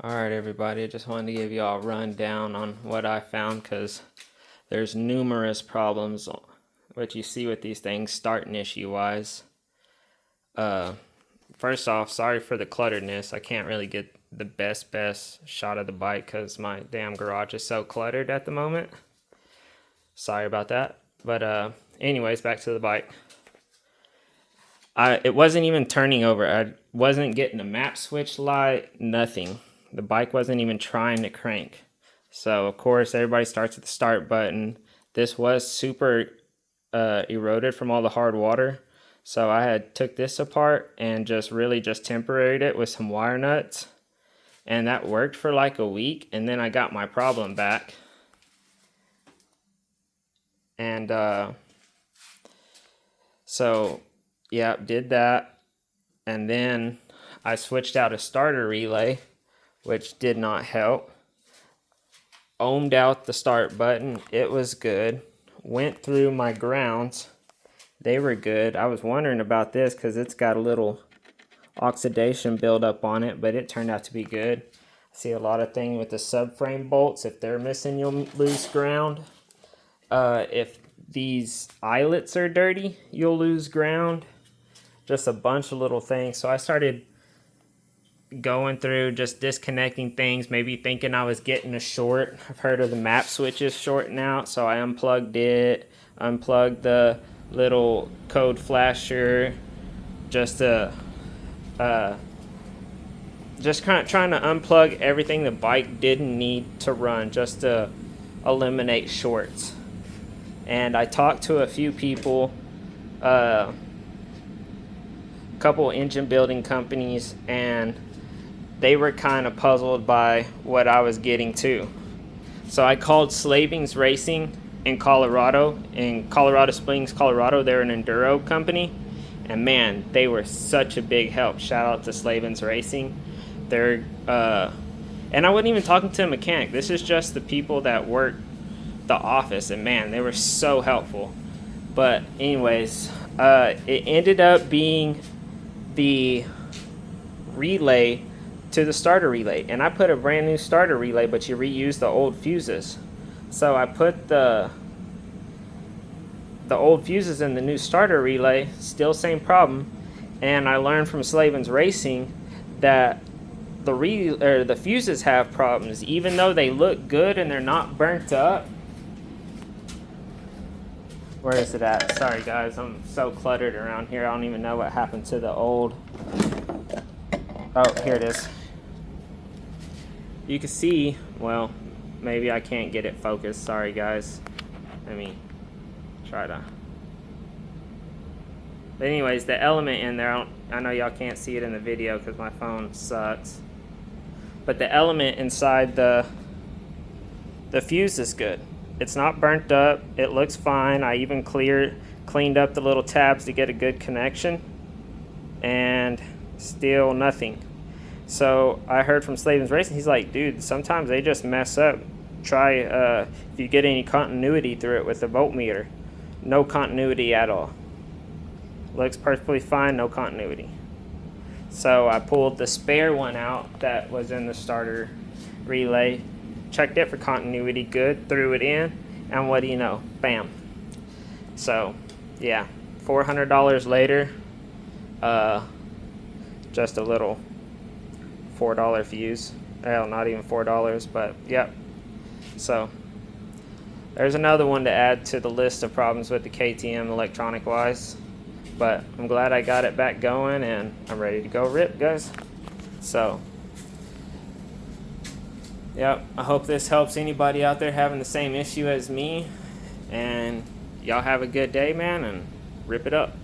Alright everybody, I just wanted to give you all a rundown on what I found because there's numerous problems what you see with these things starting issue wise. First off, sorry for the clutteredness. I can't really get the best shot of the bike because my damn garage is so cluttered at the moment. Sorry about that. But anyways, back to the bike. It wasn't even turning over. I wasn't getting a map switch light, nothing. The bike wasn't even trying to crank. So of course everybody starts at the start button. This was super eroded from all the hard water. So I had took this apart and just temporaried it with some wire nuts. And that worked for like a week. And then I got my problem back. And so yeah, did that. And then I switched out a starter relay, which did not help. Ohmed out the start button. It was good. Went through my grounds. They were good. I was wondering about this because it's got a little oxidation buildup on it, but it turned out to be good. I see a lot of things with the subframe bolts. If they're missing, you'll lose ground. If these eyelets are dirty, you'll lose ground. Just a bunch of little things. So I started going through just disconnecting things, maybe thinking I was getting a short. I've heard of the map switches shorting out, so I unplugged it, unplugged the little code flasher, just to just kind of trying to unplug everything the bike didn't need to run, just to eliminate shorts. And I talked to a few people, couple engine building companies, and they were kind of puzzled by what I was getting to. So I called Slavings Racing in Colorado Springs, Colorado. They're an enduro company, and man, they were such a big help. Shout out to Slavings Racing. They're and I wasn't even talking to a mechanic. This is just the people that work the office, and man, they were so helpful. But anyways, it ended up being the relay to the starter relay, and I put a brand new starter relay, but you reuse the old fuses. So I put the old fuses in the new starter relay, still same problem. And I learned from Slavens Racing that the fuses have problems, even though they look good and they're not burnt up. Where is it at? Sorry guys, I'm so cluttered around here. I don't even know what happened to the old. Oh, here it is. You can see, well, maybe I can't get it focused. Sorry guys. Let me try to. But anyways, the element in there, I know y'all can't see it in the video because my phone sucks. But the element inside the fuse is good. It's not burnt up. It looks fine. I even cleaned up the little tabs to get a good connection. And still nothing. So I heard from Slavens Racing, he's like, dude, sometimes they just mess up. Try if you get any continuity through it with the voltmeter. No continuity at all. Looks perfectly fine, no continuity. So I pulled the spare one out that was in the starter relay, checked it for continuity, good, threw it in, and what do you know, bam. So yeah, $400 later, just a little $4 fuse. Well, not even $4, but yep. So there's another one to add to the list of problems with the KTM electronic wise. But I'm glad I got it back going, and I'm ready to go rip, guys. So yep, I hope this helps anybody out there having the same issue as me. And y'all have a good day, man, and rip it up.